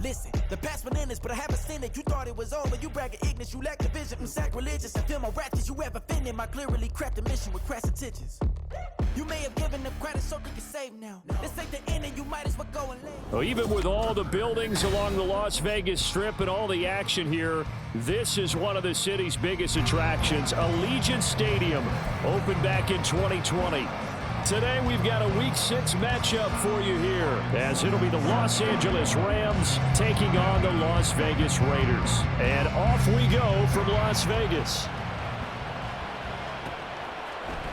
Listen, the past relentless, but I haven't seen it. You thought it was over, you bragging ignorance, you lack the vision. I'm sacrilegious, I feel my ratchets, you ever offended my clearly crafted mission with crass intentions. You may have given them credit so they can save now. This ain't the end and you might as well go and live. Well, even with all the buildings along the Las Vegas Strip and all the action here, this is one of the city's biggest attractions. Allegiant Stadium opened back in 2020. Today we've got a Week 6 matchup for you here, as it'll be the Los Angeles Rams taking on the Las Vegas Raiders. And off we go from Las Vegas.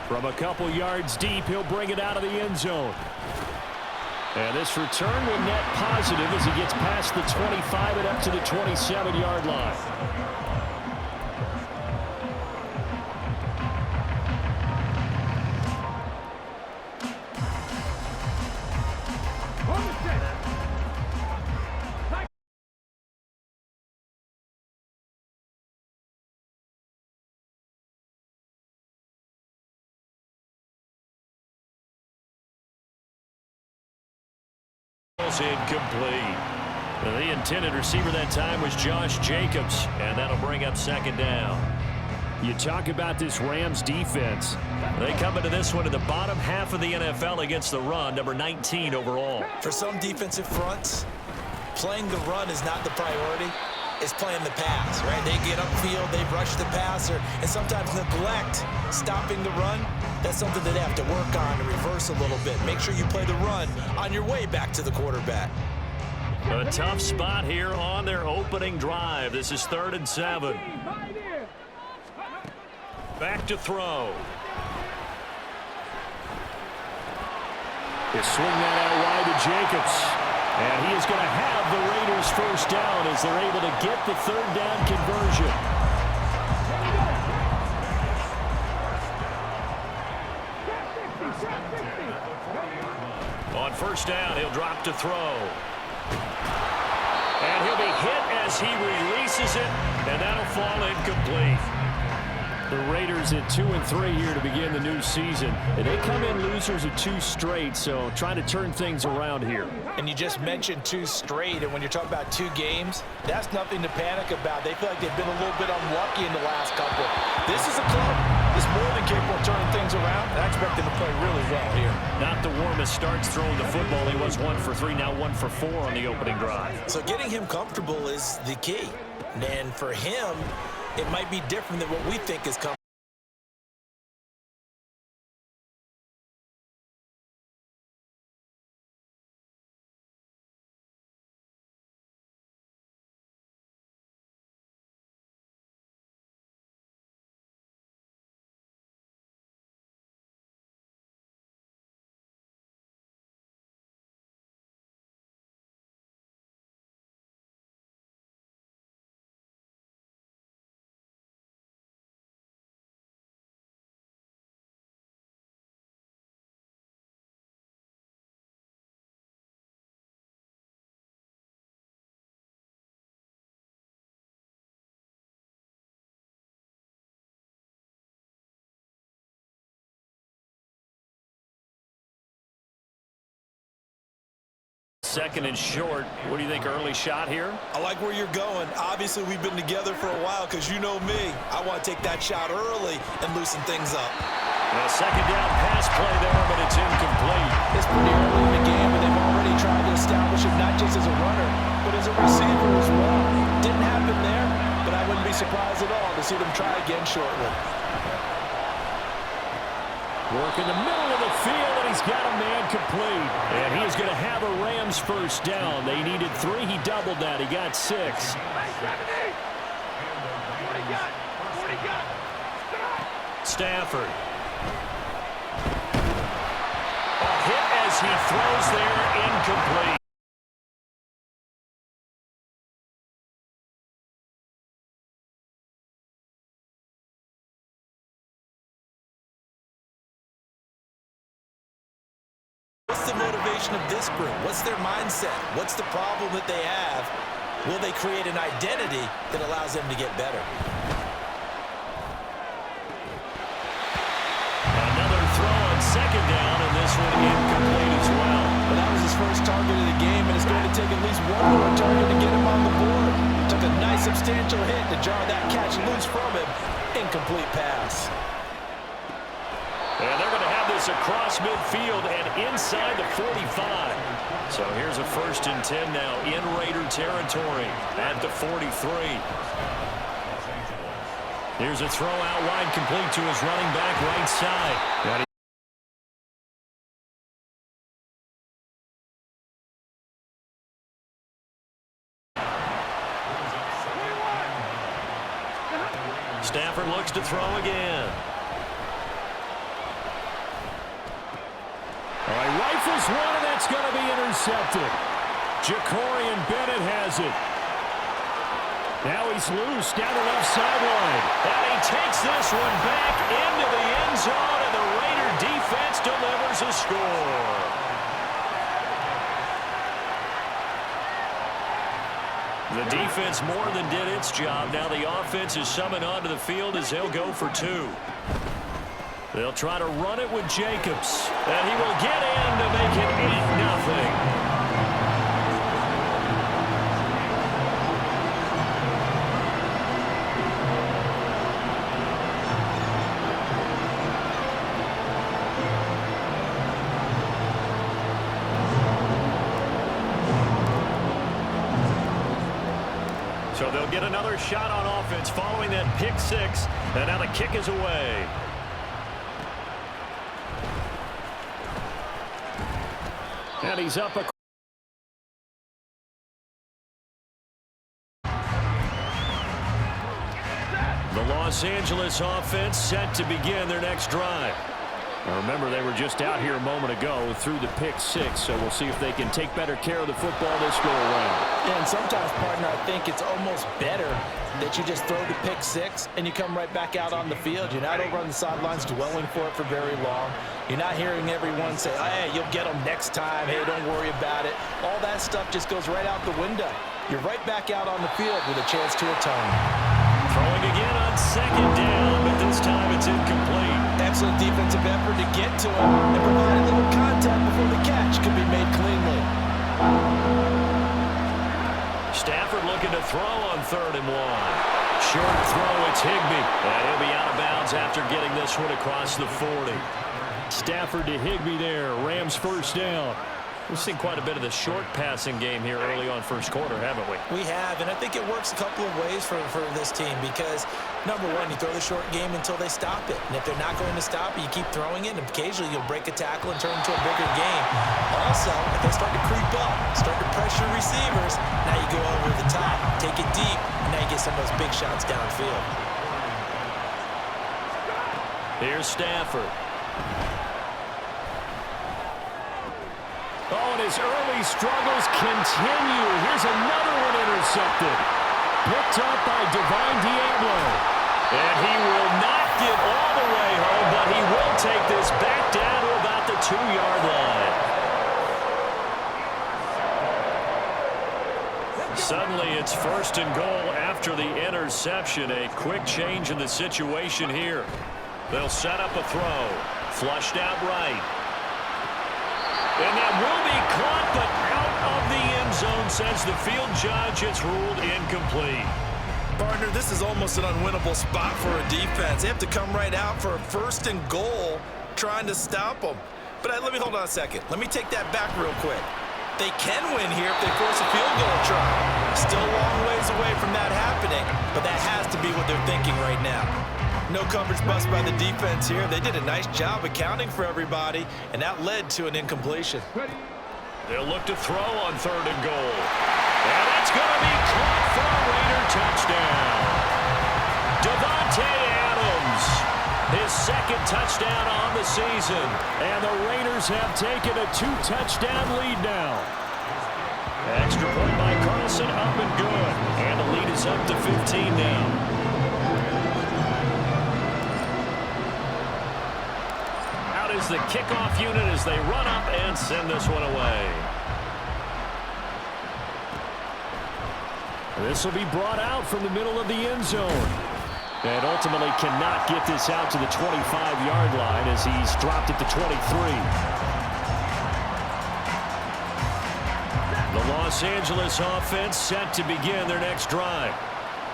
From a couple yards deep, he'll bring it out of the end zone. And this return will net positive as he gets past the 25 and up to the 27-yard line. Incomplete. The intended receiver that time was Josh Jacobs, and that'll bring up second down. You talk about this Rams defense. They come into this one in the bottom half of the NFL against the run, number 19 overall. For some defensive fronts, playing the run is not the priority. It's playing the pass, right? They get upfield, they rush the passer, and sometimes neglect stopping the run. That's something that they have to work on and reverse a little bit. Make sure you play the run on your way back to the quarterback. A tough spot here on their opening drive. This is 3rd and 7. Back to throw. He'll swing that out wide to Jacobs. And he is going to have the Raiders first down as they're able to get the 3rd down conversion. On first down, he'll drop to throw. And he'll be hit as he releases it, and that'll fall incomplete. The Raiders at 2-3 here to begin the new season. And they come in losers of 2 straight, so trying to turn things around here. And you just mentioned 2 straight, and when you're talking about 2 games, that's nothing to panic about. They feel like they've been a little bit unlucky in the last couple. This is a club that's more than capable of turning things around, and I expect them to play really well here. Not the warmest starts throwing the football. He was 1 for 3, now 1 for 4 on the opening drive. So getting him comfortable is the key. And for him, it might be different than what we think is coming. Second and short. What do you think, early shot here? I like where you're going. Obviously, we've been together for a while because you know me. I want to take that shot early and loosen things up. A second down pass play there, but it's incomplete. It's pretty early in the game, and they've already tried to establish him not just as a runner, but as a receiver as well. Didn't happen there, but I wouldn't be surprised at all to see them try again shortly. Work in the middle of the field, and he's got a man complete. And he is going to have a Rams first down. They needed 3. He doubled that. He got 6. Stafford. A hit as he throws there, incomplete. What's the motivation of this group? What's their mindset? What's the problem that they have? Will they create an identity that allows them to get better? Another throw on second down, and this one incomplete as well. But that was his first target of the game, and it's going to take at least one more target to get substantial hit to jar that catch loose from him. Incomplete pass. And they're going to have this across midfield and inside the 45. So here's a 1st and 10 now in Raider territory at the 43. Here's a throw out wide, complete to his running back right side. Stafford looks to throw again. All right, rifles one, and that's going to be intercepted. Jacorian Bennett has it. Now he's loose down the left sideline. And he takes this one back into the end zone, and the Raider defense delivers a score. The defense more than did its job. Now the offense is summoned onto the field as they'll go for 2. They'll try to run it with Jacobs, and he will get in to make it 8-0. So they'll get another shot on offense following that pick 6, and now the kick is away. And he's up. The Los Angeles offense set to begin their next drive. Now remember, they were just out here a moment ago through the pick 6, so we'll see if they can take better care of the football this go around. Yeah, and sometimes, partner, I think it's almost better that you just throw the pick 6 and you come right back out on the field. You're not over on the sidelines dwelling for it for very long. You're not hearing everyone say, hey, you'll get them next time. Hey, don't worry about it. All that stuff just goes right out the window. You're right back out on the field with a chance to atone. Throwing again on 2nd down, but this time it's incomplete. Excellent defensive effort to get to him and provide a little contact before the catch could be made cleanly. Stafford looking to throw on 3rd and 1. Short throw, it's Higbee. And he'll be out of bounds after getting this one across the 40. Stafford to Higbee there. Rams 1st down. We've seen quite a bit of the short passing game here early on 1st quarter, haven't we? We have, and I think it works a couple of ways for this team because, number one, you throw the short game until they stop it. And if they're not going to stop it, you keep throwing it, and occasionally you'll break a tackle and turn into a bigger game. Also, if they start to creep up, start to pressure receivers, now you go over the top, take it deep, and now you get some of those big shots downfield. Here's Stafford. Oh, and his early struggles continue. Here's another one intercepted. Picked up by Divine Diablo. And he will not get all the way home, but he will take this back down to about the 2-yard line. Suddenly it's 1st and goal after the interception. A quick change in the situation here. They'll set up a throw. Flushed out right. And that will be caught, but out of the end zone, says the field judge. It's ruled incomplete. Partner, this is almost an unwinnable spot for a defense. They have to come right out for a 1st and goal trying to stop them. But let me hold on a second. Let me take that back real quick. They can win here if they force a field goal try. Still a long ways away from that happening, but that has to be what they're thinking right now. No coverage bust by the defense here. They did a nice job accounting for everybody, and that led to an incompletion. They'll look to throw on 3rd and goal. And it's going to be caught for a Raider touchdown. Davante Adams, his 2nd touchdown on the season. And the Raiders have taken a 2-touchdown lead now. Extra point by Carlson, up and good. And the lead is up to 15 now. Is the kickoff unit as they run up and send this one away. This will be brought out from the middle of the end zone. And ultimately cannot get this out to the 25-yard line as he's dropped it to 23. The Los Angeles offense set to begin their next drive.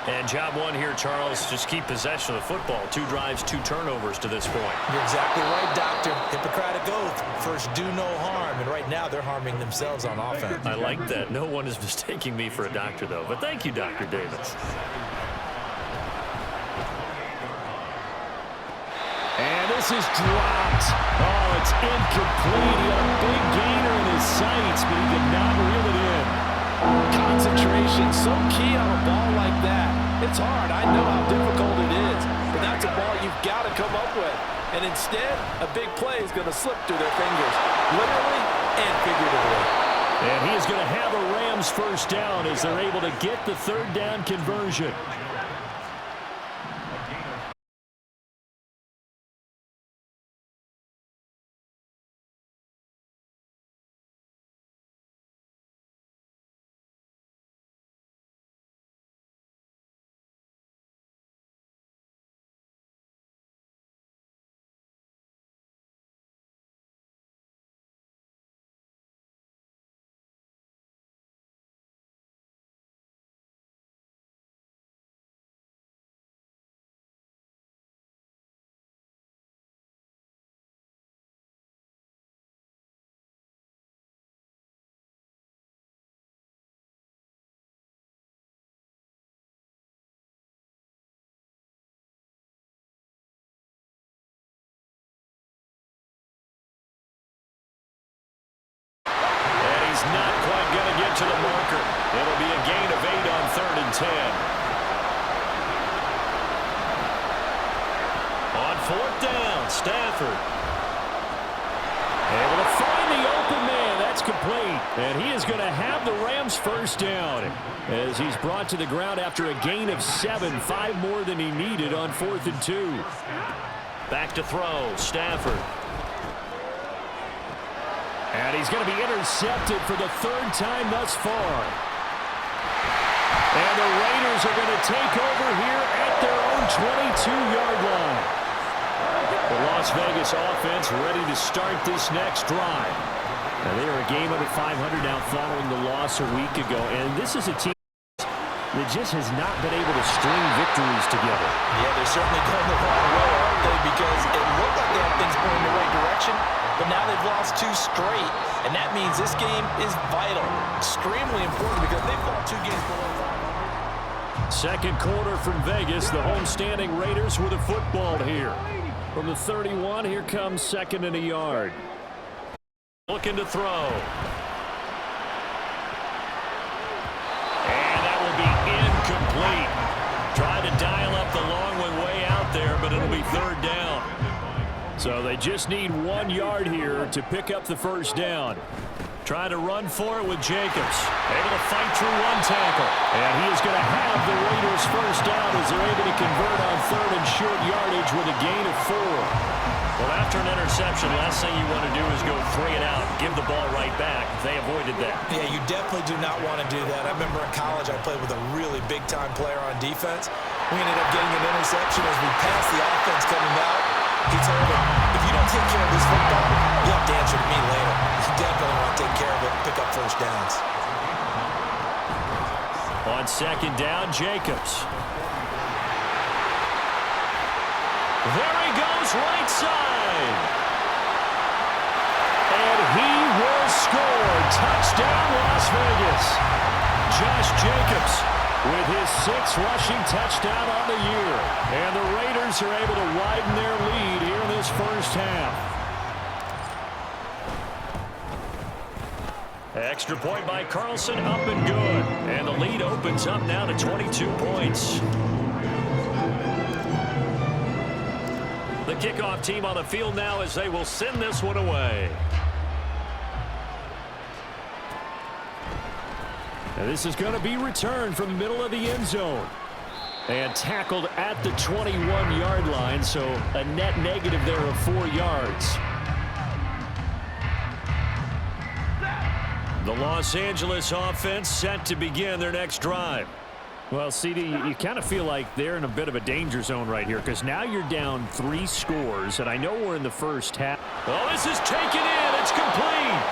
And job one here, Charles, just keep possession of the football. 2 drives, 2 turnovers to this point. You're exactly right, Doctor. Hippocratic oath. First, do no harm. And right now, they're harming themselves on offense. I like that. No one is mistaking me for a doctor, though. But thank you, Dr. Davis. And this is dropped. Oh, it's incomplete. He had a big gainer in his sights, but he did not reel it in. Concentration, so key on a ball like that. It's hard. I know how difficult it is, but that's a ball you've got to come up with. And instead, a big play is going to slip through their fingers, literally and figuratively. And he is going to have a Rams first down as they're able to get the 3rd down conversion. Not quite going to get to the marker. It'll be a gain of 8 on 3rd and 10. On 4th down, Stafford. Able to find the open man. That's complete. And he is going to have the Rams first down as he's brought to the ground after a gain of 7, 5 more than he needed on 4th and 2. Back to throw, Stafford. And he's going to be intercepted for the 3rd time thus far. And the Raiders are going to take over here at their own 22-yard line. The Las Vegas offense ready to start this next drive. And they are a game under 500 now following the loss a week ago. And this is a team that just has not been able to string victories together. Yeah, they're certainly going the wrong way, aren't they? Because it looked like they had things going in the right direction, but now they've lost 2 straight, and that means this game is vital, extremely important, because they've lost 2 games below 500. Second quarter from Vegas. The homestanding Raiders with a football here. From the 31, here comes 2nd and a yard. Looking to throw. Incomplete. Try to dial up the long one way out there, but it'll be 3rd down. So they just need 1 yard here to pick up the first down. Try to run for it with Jacobs. Able to fight through 1 tackle. And he is going to have the Raiders first down as they're able to convert on 3rd and short yardage with a gain of 4. Well, after an interception, last thing you want to do is go 3 and out, give the ball right back. They avoided that. Yeah, you definitely do not want to do that. I remember in college I played with a really big-time player on defense. We ended up getting an interception as we passed the offense coming out. He told him, if you don't take care of this football, you have to answer to me later. You definitely want to take care of it and pick up first downs. On 2nd down, Jacobs. There he goes, right side. And he will score. Touchdown, Las Vegas. Josh Jacobs with his 6th rushing touchdown on the year. And the Raiders are able to widen their lead here in this first half. Extra point by Carlson, up and good. And the lead opens up now to 22 points. The kickoff team on the field now as they will send this one away. And this is going to be returned from the middle of the end zone. And tackled at the 21-yard line, so a net negative there of 4 yards. The Los Angeles offense set to begin their next drive. Well, CD, you kind of feel like they're in a bit of a danger zone right here because now you're down 3 scores, and I know we're in the first half. Oh, this is taken in. It's complete.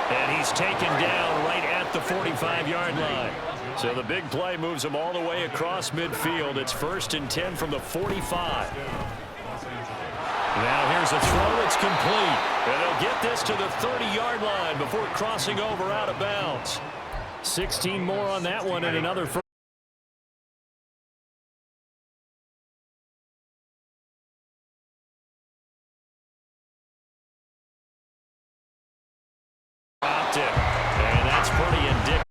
And he's taken down right at the 45-yard line. So the big play moves him all the way across midfield. It's 1st and 10 from the 45. Now here's a throw. It's complete. And they'll get this to the 30-yard line before crossing over out of bounds. 16 more on that one and another first. Dropped it. And that's pretty indicative.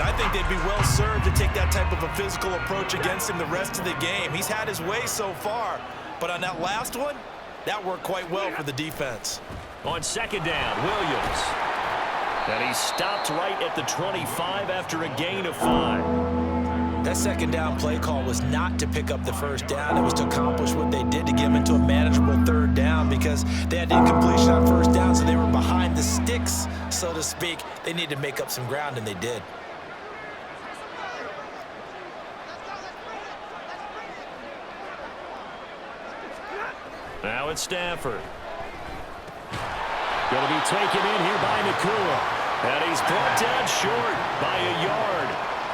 I think they'd be well served to take that type of a physical approach against him the rest of the game. He's had his way so far, but on that last one, that worked quite well for the defense. On 2nd down, Williams. And he stopped right at the 25 after a gain of 5. That 2nd down play call was not to pick up the 1st down. It was to accomplish what they did to get him into a manageable 3rd down because they had incompletion on 1st down, so they were behind the sticks, so to speak. They needed to make up some ground, and they did. Now it's Stafford. Going to be taken in here by Nakua. And he's brought down short by a yard.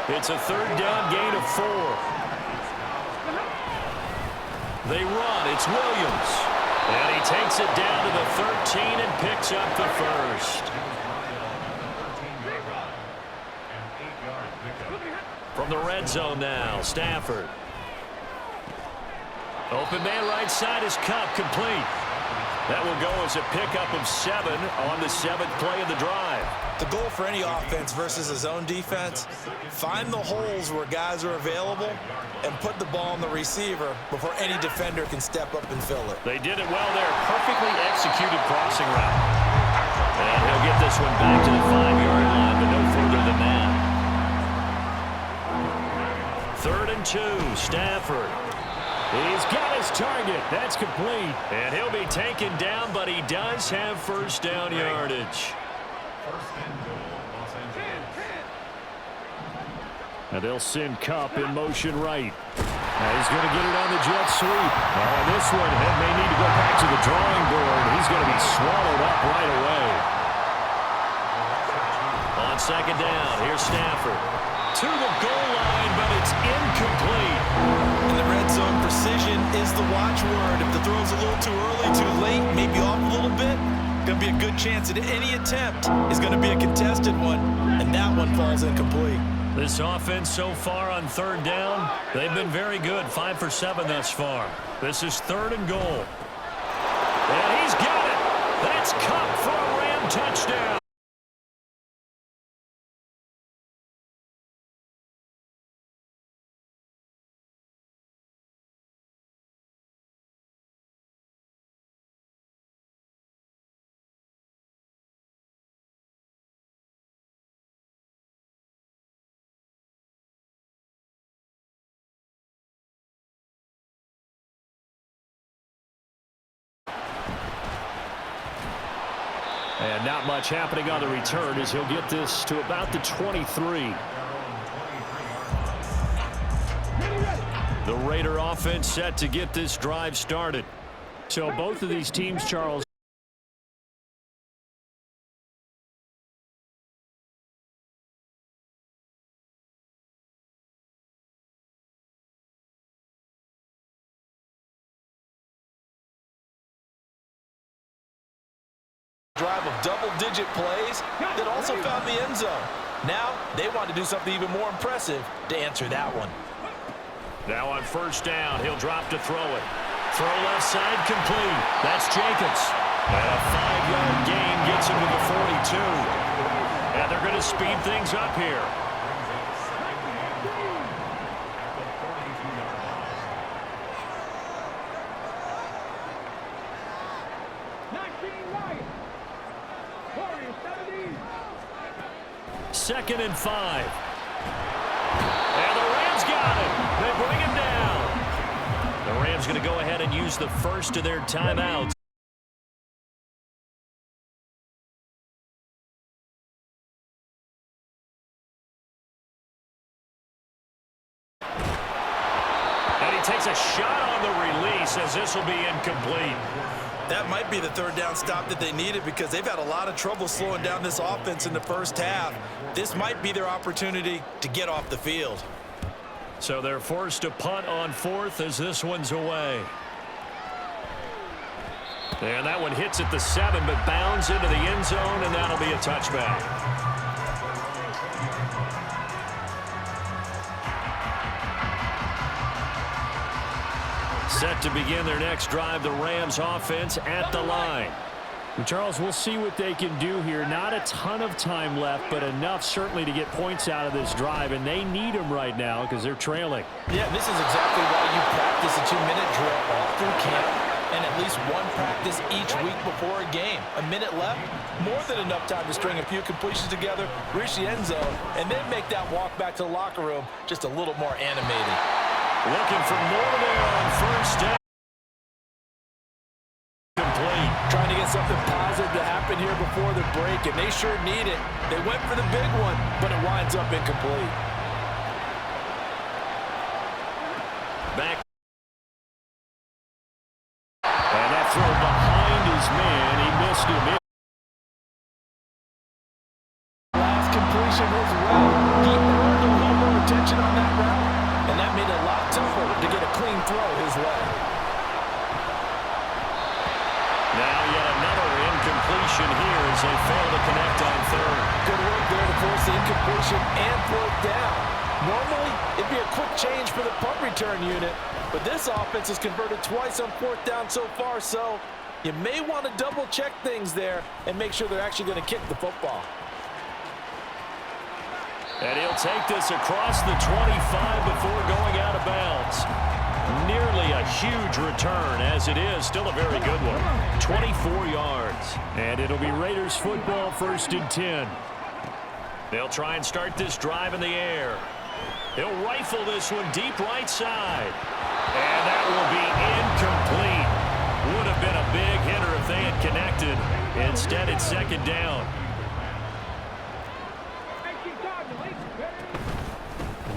It's a 3rd down gain of 4. They run. It's Williams. And he takes it down to the 13 and picks up the 1st. From the red zone now, Stafford. Open man right side is Kupp, complete. That will go as a pickup of 7 on the 7th play of the drive. The goal for any offense versus a zone defense, find the holes where guys are available and put the ball on the receiver before any defender can step up and fill it. They did it well there. Perfectly executed crossing route. And he'll get this one back to the 5-yard line, but no further than that. 3rd and 2, Stafford. He's got his target. That's complete. And he'll be taken down, but he does have 1st down yardage. And they'll send Kupp in motion right. Now he's going to get it on the jet sweep. On this one, he may need to go back to the drawing board. He's going to be swallowed up right away. On 2nd down, here's Stafford. To the goal line, but it's incomplete. In the red zone, precision is the watchword. If the throw's a little too early, too late, maybe off a little bit, going to be a good chance that any attempt is going to be a contested one, and that one falls incomplete. This offense so far on 3rd down, they've been very good, 5 for 7 thus far. This is 3rd and goal. And he's got it. That's Kupp for a Ram touchdown. And not much happening on the return as he'll get this to about the 23. The Raider offense set to get this drive started. So both of these teams, Charles, drive of double-digit plays that also found the end zone. Now they want to do something even more impressive to answer that one. now on 1st down, he'll drop to throw it. Throw left side complete. That's Jacobs. And a 5-yard gain gets him to the 42. And they're going to speed things up here. Second and 5. And the Rams got it. They bring him down. The Rams going to go ahead and use the first of their timeouts. And he takes a shot on the release as this will be incomplete. That might be the third down stop that they needed because they've had a lot of trouble slowing down this offense in the first half. This might be their opportunity to get off the field. So they're forced to punt on fourth as this one's away. And that one hits at the 7, but bounds into the end zone, and that'll be a touchback. Set to begin their next drive, the Rams offense at the line. Charles, we'll see what they can do here. Not a ton of time left, but enough certainly to get points out of this drive, and they need them right now because they're trailing. Yeah, this is exactly why you practice a 2-minute drill all through camp and at least one practice each week before a game. A minute left, more than enough time to string a few completions together, reach the end zone, and then make that walk back to the locker room just a little more animated. Looking for more there on first down. Complete. Trying to get something positive to happen here before the break, and they sure need it. They went for the big one, but it winds up incomplete. Back. And that throw behind his man. He missed him. Last completion was well. He earned a little more attention on that route, and that made it a lot tougher to get a clean throw his way. Now yet another incompletion here as they fail to connect on third. Good work there to force the incompletion and fourth down. Normally, it'd be a quick change for the punt return unit, but this offense has converted twice on fourth down so far, so you may want to double-check things there and make sure they're actually going to kick the football. And he'll take this across the 25 before going out of bounds. Nearly a huge return, as it is. Still a very good one. 24 yards. And it'll be Raiders football, 1st and 10. They'll try and start this drive in the air. He'll rifle this one deep right side. And that will be incomplete. Would have been a big hitter if they had connected. Instead, it's 2nd down.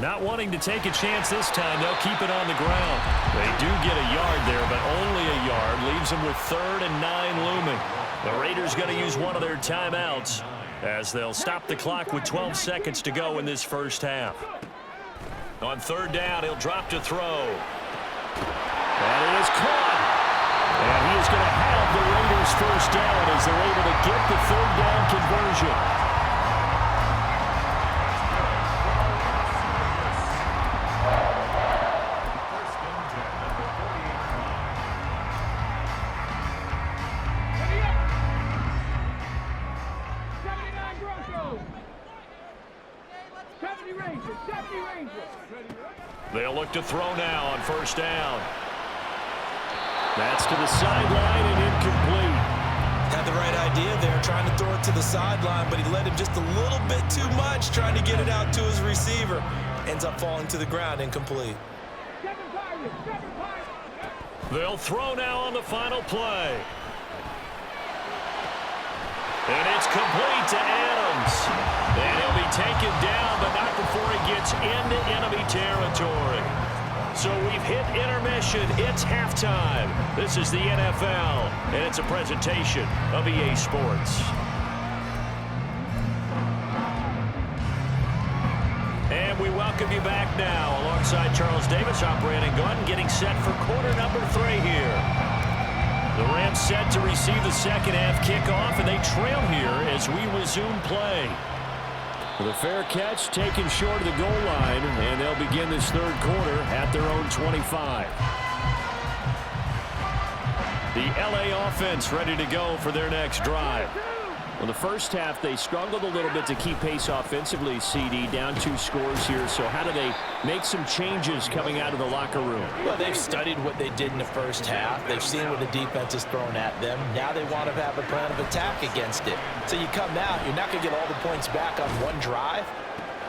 Not wanting to take a chance this time, they'll keep it on the ground. They do get a yard there, but only a yard. Leaves them with 3rd and 9 looming. The Raiders going to use one of their timeouts as they'll stop the clock with 12 seconds to go in this first half. On 3rd down, he'll drop to throw. And it is caught. And he is going to have the Raiders' first down as they're able to get the 3rd down conversion. They'll look to throw now on 1st down. That's to the sideline and incomplete. Had the right idea there, trying to throw it to the sideline, but he led him just a little bit too much, trying to get it out to his receiver. Ends up falling to the ground, incomplete. They'll throw now on the final play. And it's complete to Adams. And he'll be taken down, but not before he gets into enemy territory. So we've hit intermission. It's halftime. This is the NFL, and it's a presentation of EA Sports. And we welcome you back now alongside Charles Davis, I'm Brandon Gunn, getting set for quarter number 3 here. The Rams set to receive the second half kickoff, and they trail here as we resume play. With a fair catch taken short of the goal line, and they'll begin this 3rd quarter at their own 25. The LA offense ready to go for their next drive. Well, the first half, they struggled a little bit to keep pace offensively, CD, down 2 scores here. So how do they make some changes coming out of the locker room? Well, they've studied what they did in the first half. They've seen what the defense has thrown at them. Now they want to have a plan of attack against it. So you come out, you're not going to get all the points back on one drive,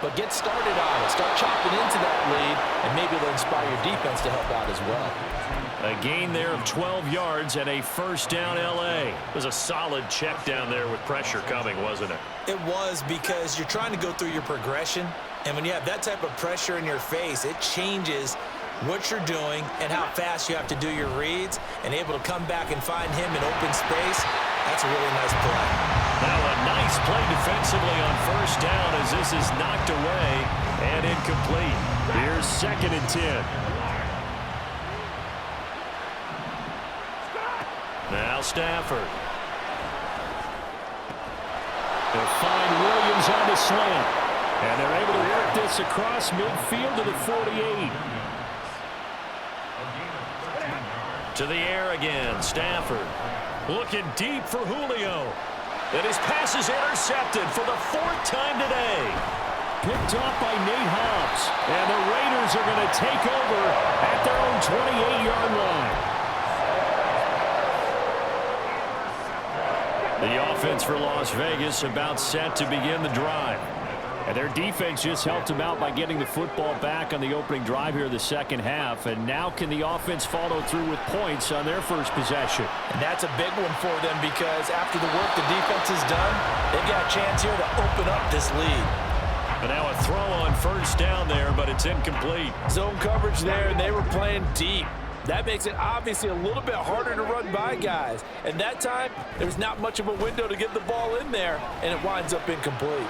but get started on it. Start chopping into that lead, and maybe it'll inspire your defense to help out as well. A gain there of 12 yards and a 1st down LA. It was a solid check down there with pressure coming, wasn't it? It was, because you're trying to go through your progression, and when you have that type of pressure in your face, it changes what you're doing and how fast you have to do your reads and able to come back and find him in open space. That's a really nice play. Now a nice play defensively on first down as this is knocked away and incomplete. Here's 2nd and 10. Now Stafford. They'll find Williams on the slant. And they're able to work this across midfield to the 48. To the air again, Stafford. Looking deep for Julio. And his pass is intercepted for the 4th time today. Picked off by Nate Hobbs. And the Raiders are going to take over at their own 28-yard line. The offense for Las Vegas about set to begin the drive. And their defense just helped them out by getting the football back on the opening drive here in the second half. And now can the offense follow through with points on their first possession? And that's a big one for them because after the work the defense has done, they've got a chance here to open up this lead. And now a throw on first down there, but it's incomplete. Zone coverage there, and they were playing deep. That makes it obviously a little bit harder to run by guys. And that time, there's not much of a window to get the ball in there, and it winds up incomplete.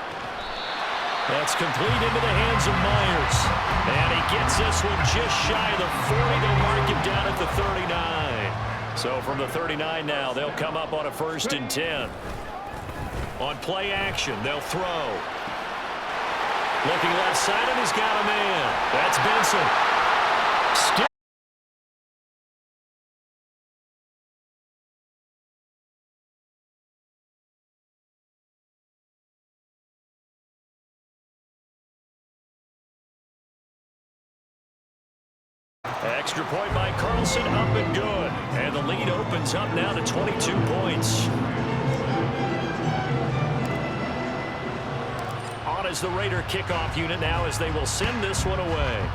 That's complete into the hands of Myers. And he gets this one just shy of the 40. They'll mark him down at the 39. So from the 39 now, they'll come up on a 1st and 10. On play action, they'll throw. Looking left side, and he's got a man. That's Benson. Still extra point by Carlson, up and good. And the lead opens up now to 22 points. On is the Raider kickoff unit now as they will send this one away.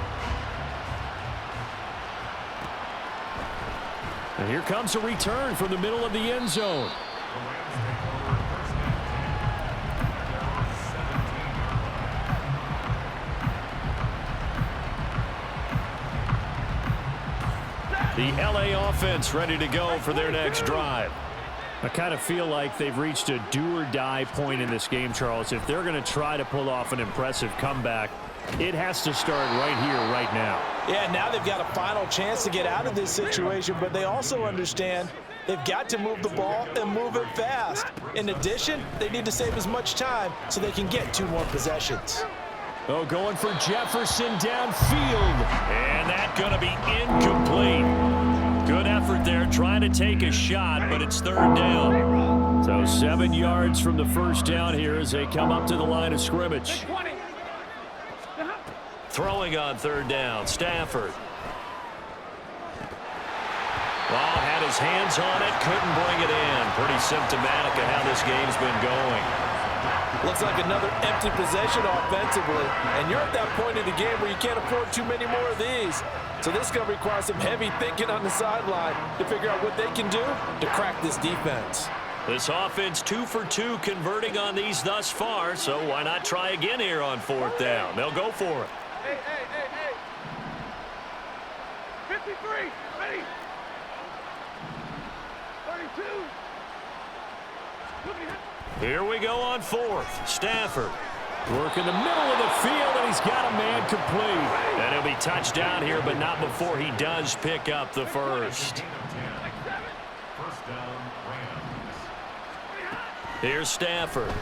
And here comes a return from the middle of the end zone. The LA offense ready to go for their next drive. I kind of feel like they've reached a do-or-die point in this game, Charles. If they're going to try to pull off an impressive comeback, it has to start right here, right now. Yeah, now they've got a final chance to get out of this situation, but they also understand they've got to move the ball and move it fast. In addition, they need to save as much time so they can get 2 more possessions. Oh, going for Jefferson downfield. And that's going to be incomplete. Good effort there trying to take a shot, but it's 3rd down. So 7 yards from the first down here as they come up to the line of scrimmage. Throwing on 3rd down, Stafford. Well, had his hands on it, couldn't bring it in. Pretty symptomatic of how this game's been going. Looks like another empty possession offensively. And you're at that point in the game where you can't afford too many more of these. So this is going to require some heavy thinking on the sideline to figure out what they can do to crack this defense. This offense 2 for 2 converting on these thus far, so why not try again here on 4th down? They'll go for it. Hey. 53, ready. 32. Here we go on 4th. Stafford. Work in the middle of the field, and he's got a man complete. And he'll be touched down here, but not before he does pick up the first. Here's Stafford.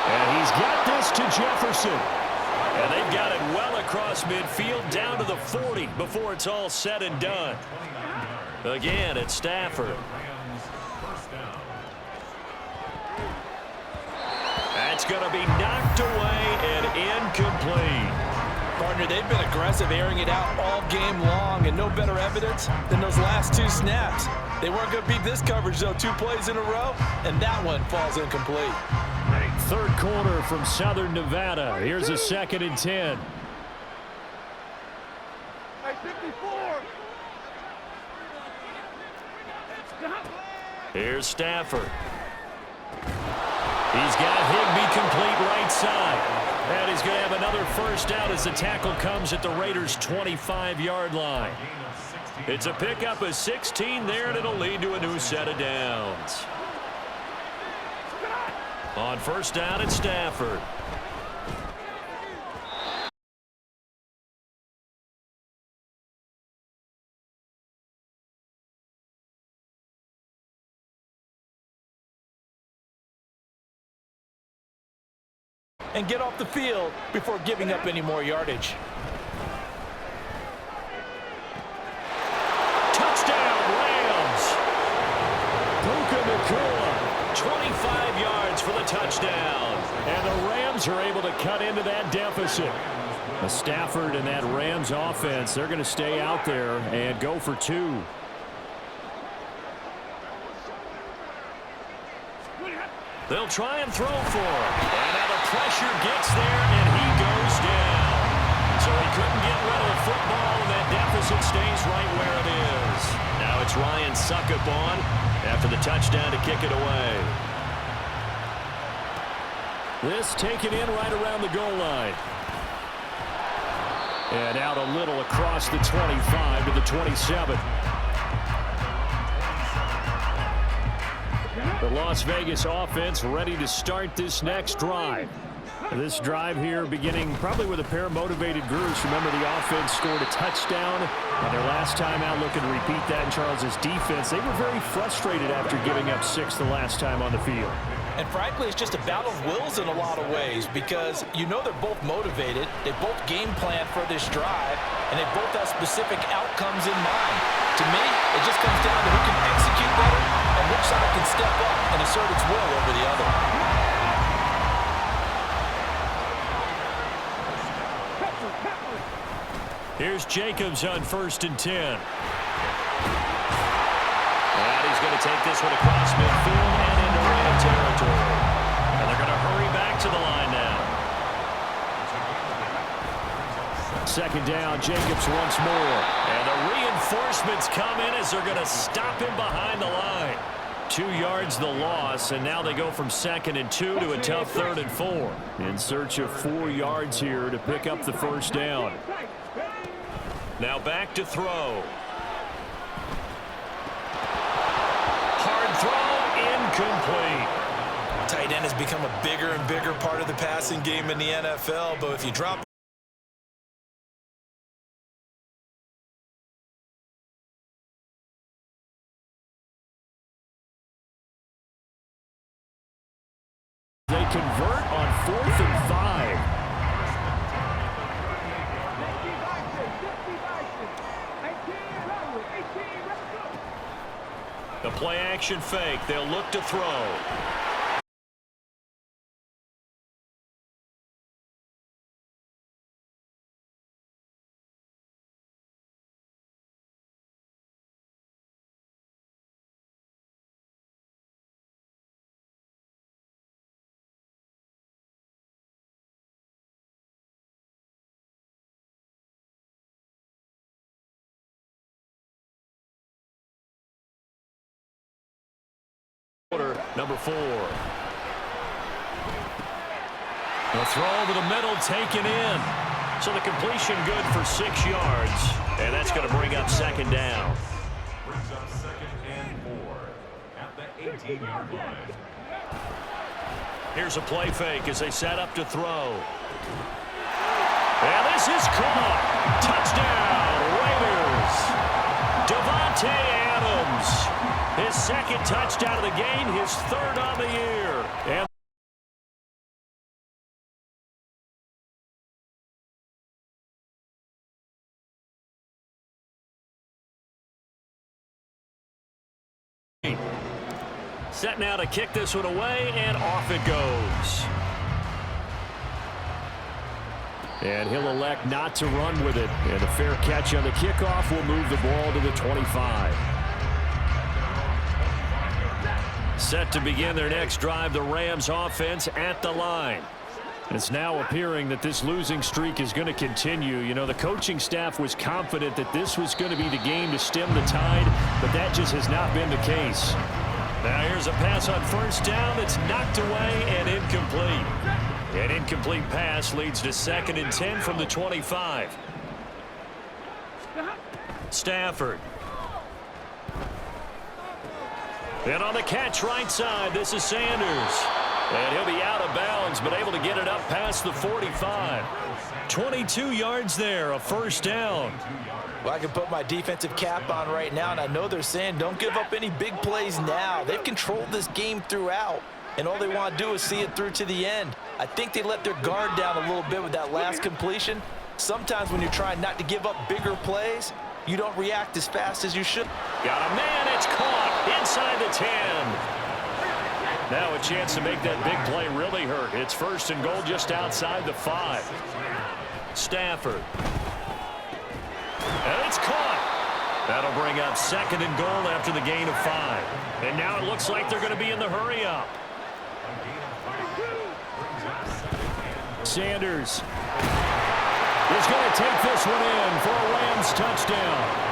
And he's got this to Jefferson. And they've got it well across midfield down to the 40 before it's all said and done. Again, it's Stafford. That's going to be knocked away and incomplete. Partner, they've been aggressive, airing it out all game long, and no better evidence than those last 2 snaps. They weren't going to beat this coverage, though, 2 plays in a row, and that one falls incomplete. 3rd quarter from Southern Nevada. Here's a 2nd and 10. Hey, 54. Here's Stafford. He's got Higbee complete right side. And he's going to have another first down as the tackle comes at the Raiders' 25-yard line. It's a pickup of 16 there, and it'll lead to a new set of downs. On first down, it's Stafford. And get off the field before giving up any more yardage. Touchdown, Rams! Puka Nacua, 25 yards for the touchdown. And the Rams are able to cut into that deficit. Stafford and that Rams offense, they're going to stay out there and go for two. They'll try and throw for him. And now the pressure gets there, and he goes down. So he couldn't get rid of the football, and that deficit stays right where it is. Now it's Ryan Succop on after the touchdown to kick it away. This taken in right around the goal line. And out a little across the 25 to the 27. The Las Vegas offense ready to start this next drive. This drive here beginning probably with a pair of motivated groups. Remember, the offense scored a touchdown on their last time out. Looking to repeat that in Charles's defense. They were very frustrated after giving up 6 the last time on the field. And frankly, it's just a battle of wills in a lot of ways because you know they're both motivated. They both game plan for this drive, and they both have specific outcomes in mind. To me, it just comes down to who can execute better and which side can step up and assert its will over the other. Here's Jacobs on 1st and 10. And he's going to take this one across midfield and into Ram territory. And they're going to hurry back to the line now. Second down, Jacobs once more. And the reinforcements come in as they're going to stop him behind the line. 2 yards the loss, and now they go from 2nd and 2 to a tough 3rd and 4. In search of 4 yards here to pick up the first down. Now back to throw. Hard throw, incomplete. Tight end has become a bigger and bigger part of the passing game in the NFL, but if you drop they convert on 4th and 5. The play action fake. They'll look to throw. Number 4. The throw over the middle taken in. So the completion good for 6 yards. And that's going to bring up 2nd down. Brings up 2nd and 4 at the 18-yard line. Here's a play fake as they set up to throw. And this is caught. Touchdown, Raiders. Davante Adams. His 2nd touchdown of the game, his 3rd on the year. And set now to kick this one away, and off it goes. And he'll elect not to run with it. And a fair catch on the kickoff will move the ball to the 25. Set to begin their next drive, the Rams offense at the line. And it's now appearing that this losing streak is going to continue. You know, the coaching staff was confident that this was going to be the game to stem the tide, but that just has not been the case. Now here's a pass on 1st down that's knocked away and incomplete. An incomplete pass leads to 2nd and 10 from the 25. Stafford. And on the catch right side, this is Sanders. And he'll be out of bounds, but able to get it up past the 45. 22 yards there, a first down. Well, I can put my defensive cap on right now, and I know they're saying don't give up any big plays now. They've controlled this game throughout, and all they want to do is see it through to the end. I think they let their guard down a little bit with that last completion. Sometimes when you're trying not to give up bigger plays, you don't react as fast as you should. Got a man, it's caught inside the 10. Now a chance to make that big play really hurt. It's 1st and goal just outside the 5. Stafford. And it's caught. That'll bring up 2nd and goal after the gain of 5. And now it looks like they're going to be in the hurry-up. Sanders is going to take this one in for a Rams touchdown.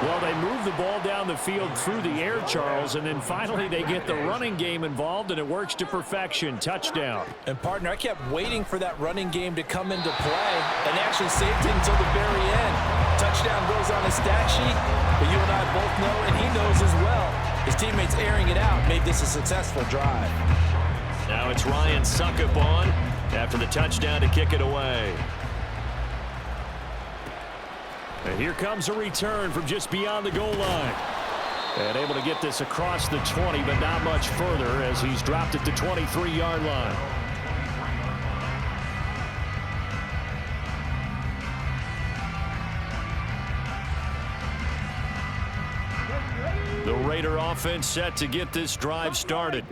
Well, they move the ball down the field through the air, Charles, and then finally they get the running game involved, and it works to perfection. Touchdown. And, partner, I kept waiting for that running game to come into play and actually saved it until the very end. Touchdown goes on his stat sheet, but you and I both know, and he knows as well, his teammates airing it out made this a successful drive. Now it's Ryan Succop on after the touchdown to kick it away. And here comes a return from just beyond the goal line. And able to get this across the 20, but not much further as he's dropped at the 23-yard line. The Raider offense set to get this drive started.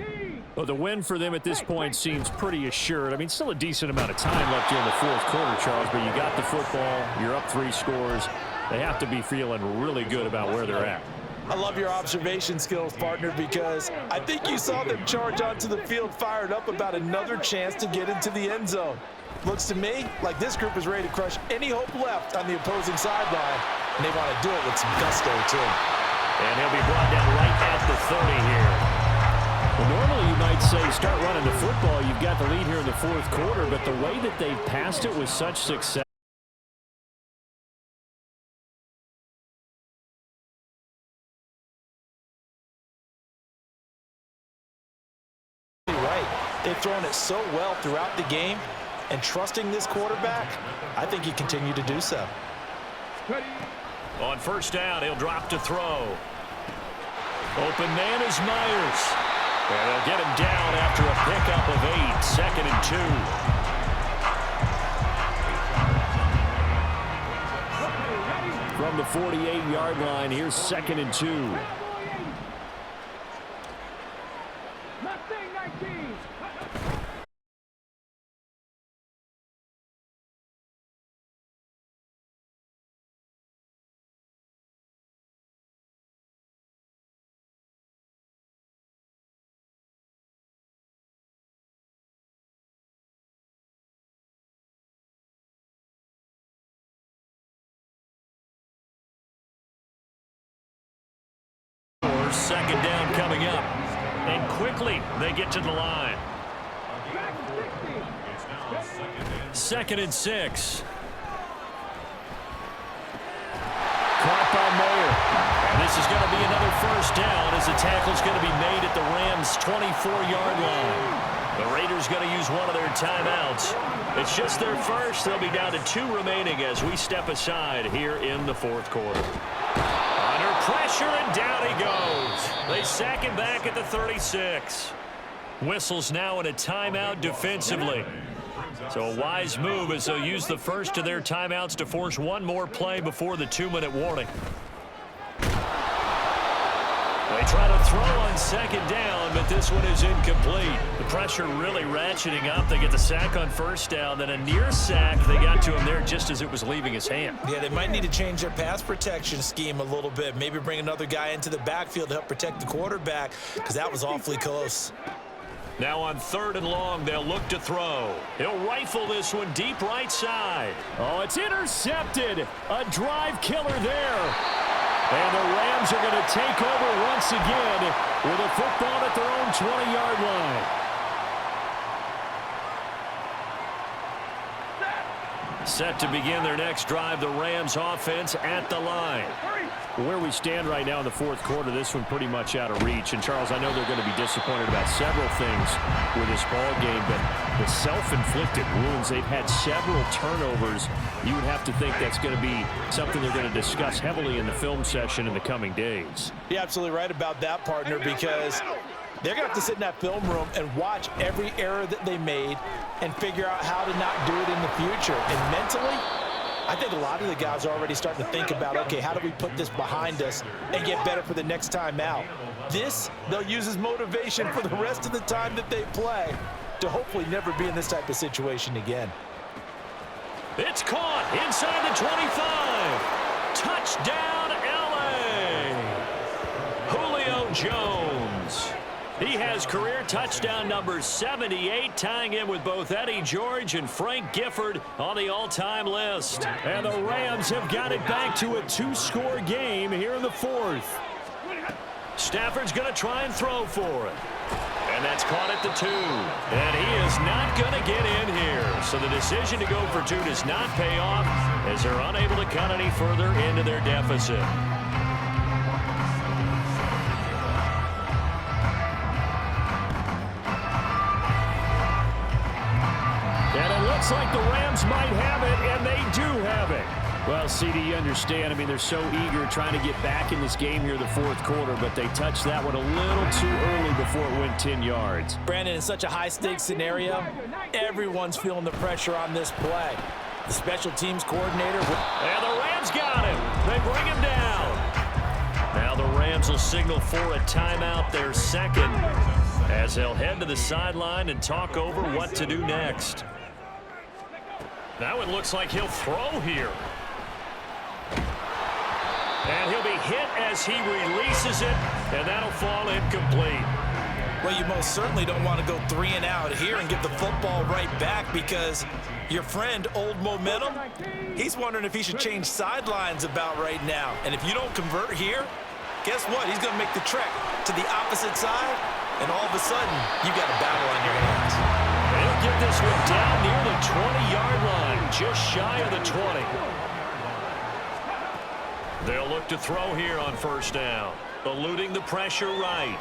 Well, the win for them at this point seems pretty assured. I mean, still a decent amount of time left here in the 4th quarter, Charles, but you got the football, you're up 3 scores. They have to be feeling really good about where they're at. I love your observation skills, partner, because I think you saw them charge onto the field fired up about another chance to get into the end zone. Looks to me like this group is ready to crush any hope left on the opposing sideline, and they want to do it with some gusto, too. And he'll be brought down right at the 30 here. Well, normally you might say start running the football. You've got the lead here in the 4th quarter, but the way that they've passed it with such success. Right. They've thrown it so well throughout the game, and trusting this quarterback, I think he continued to do so. On 1st down, he'll drop to throw. Open man is Myers. And they'll get him down after a pickup of 8. 2nd and 2. From the 48-yard line, here's 2nd and 2. Second down coming up. And quickly they get to the line. 2nd and 6. Caught by Moyer. This is going to be another 1st down as the tackle's going to be made at the Rams' 24-yard line. The Raiders going to use one of their timeouts. It's just their first. They'll be down to 2 remaining as we step aside here in the 4th quarter. Under pressure, and down he goes. They sack him back at the 36. Whistles now in a timeout defensively. So a wise move as they'll use the first of their timeouts to force one more play before the 2-minute warning. They try to throw on 2nd down, but this one is incomplete. The pressure really ratcheting up. They get the sack on 1st down, then a near sack. They got to him there just as it was leaving his hand. Yeah, they might need to change their pass protection scheme a little bit. Maybe bring another guy into the backfield to help protect the quarterback, because that was awfully close. Now on 3rd and long, they'll look to throw. He'll rifle this one deep right side. Oh, it's intercepted. A drive killer there. And the Rams are going to take over once again with a football at their own 20-yard line. Set to begin their next drive, the Rams offense at the line. Where we stand right now in the fourth quarter, this one pretty much out of reach. And, Charles, I know they're going to be disappointed about several things with this ball game, but the self-inflicted wounds, they've had several turnovers. You would have to think that's going to be something they're going to discuss heavily in the film session in the coming days. You're absolutely right about that, partner, because they're going to have to sit in that film room and watch every error that they made and figure out how to not do it in the future. And mentally, I think a lot of the guys are already starting to think about, okay, how do we put this behind us and get better for the next time out? This, they'll use as motivation for the rest of the time that they play to hopefully never be in this type of situation again. It's caught inside the 25. Touchdown, L.A. Julio Jones. He has career touchdown number 78, tying in with both Eddie George and Frank Gifford on the all-time list. And the Rams have got it back to a two-score game here in the fourth. Stafford's going to try and throw for it. And that's caught at the 2. And he is not going to get in here. So the decision to go for 2 does not pay off as they're unable to cut any further into their deficit. Looks like the Rams might have it, and they do have it. Well, CD, you understand. I mean, they're so eager trying to get back in this game here in the fourth quarter, but they touched that one a little too early before it went 10 yards. Brandon, in such a high-stakes scenario, everyone's feeling the pressure on this play. The special teams coordinator. And the Rams got him. They bring him down. Now the Rams will signal for a timeout, their second, as they'll head to the sideline and talk over what to do next. Now it looks like he'll throw here. And he'll be hit as he releases it, and that'll fall incomplete. Well, you most certainly don't want to go 3 and out here and give the football right back, because your friend, Old Momentum, he's wondering if he should change sidelines about right now. And if you don't convert here, guess what? He's going to make the trek to the opposite side, and all of a sudden, you got a battle on your hands. They'll get this one down near the 20-yard line, just shy of the 20. They'll look to throw here on first down, eluding the pressure right.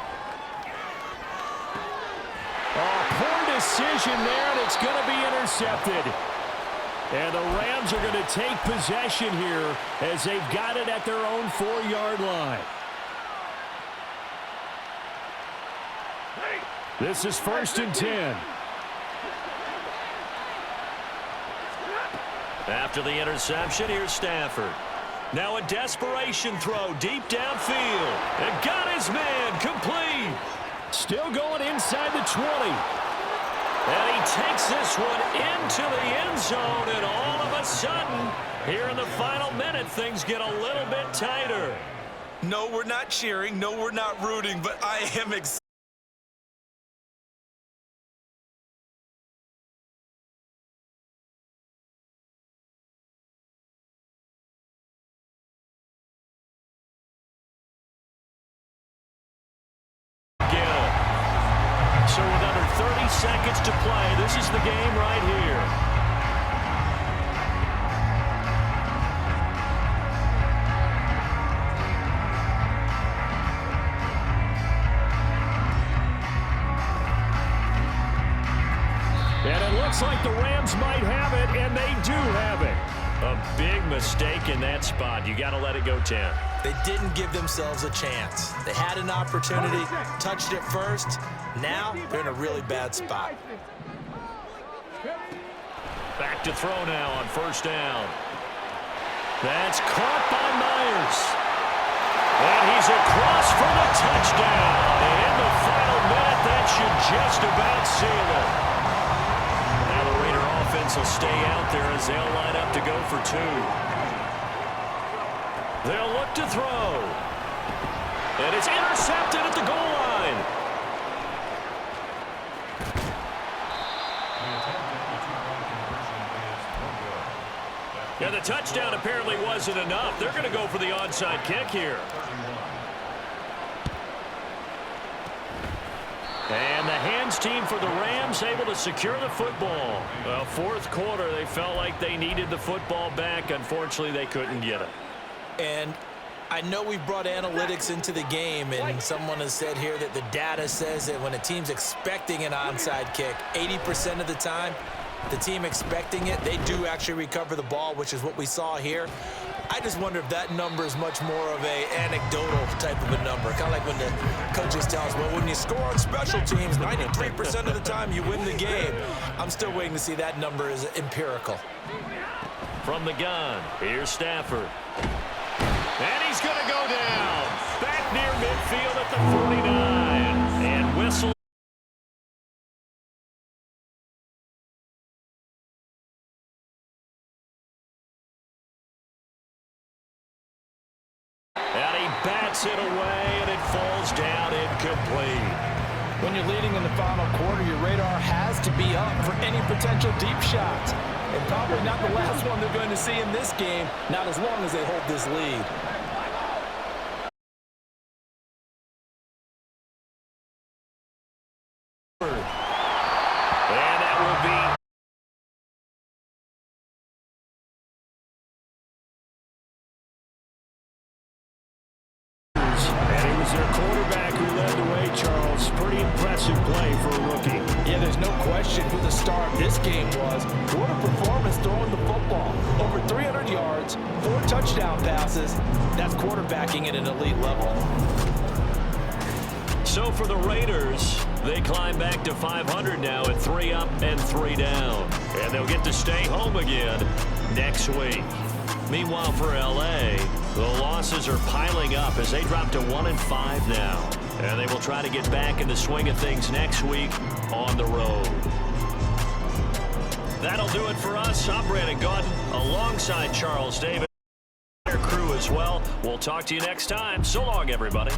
Oh, poor decision there, and it's going to be intercepted. And the Rams are going to take possession here as they've got it at their own 4-yard line. This is 1st and 10. After the interception, here's Stafford. Now a desperation throw deep downfield. And got his man complete. Still going inside the 20. And he takes this one into the end zone. And all of a sudden, here in the final minute, things get a little bit tighter. No, we're not cheering. No, we're not rooting. But I am excited. So with under 30 seconds to play, this is the game right here. And it looks like the Rams might have it, and they do have it. A big mistake in that spot. You got to let it go 10. They didn't give themselves a chance. They had an opportunity, touched it first. Now they're in a really bad spot. Back to throw now on first down. That's caught by Myers. And he's across for the touchdown. And in the final minute, that should just about seal it. Now the Raider offense will stay out there as they'll line up to go for 2. They'll look to throw. And it's intercepted at the goal line. And the touchdown apparently wasn't enough. They're going to go for the onside kick here. And the hands team for the Rams able to secure the football. Fourth quarter, they felt like they needed the football back. Unfortunately, they couldn't get it. And I know we've brought analytics into the game, and someone has said here that the data says that when a team's expecting an onside kick, 80% of the time, the team expecting it, they do actually recover the ball, which is what we saw here. I just wonder if that number is much more of a anecdotal type of a number. Kind of like when the coaches tell us, well, when you score on special teams, 93% of the time you win the game. I'm still waiting to see that number is empirical. From the gun, here's Stafford. And he's going to go down. Back near midfield at the 49. And whistle. And he bats it away, and it falls down incomplete. When you're leading in the final quarter, your radar has to be up for any potential deep shots. And probably not the last one they're going to see in this game, not as long as they hold this lead. And that will be... And he was their quarterback who led the way, Charles. Pretty impressive play for a rookie. Yeah, there's no question who the star of this game was. What a performance throwing the football. Over 300 yards, 4 touchdown passes. That's quarterbacking at an elite level. So for the Raiders, they climb back to 500 now at 3 up and 3 down. And they'll get to stay home again next week. Meanwhile, for L.A., the losses are piling up as they drop to 1-5 now. And they will try to get back in the swing of things next week on the road. That'll do it for us. I'm Brandon Gaudin alongside Charles Davis. Crew as well. We'll talk to you next time. So long, everybody.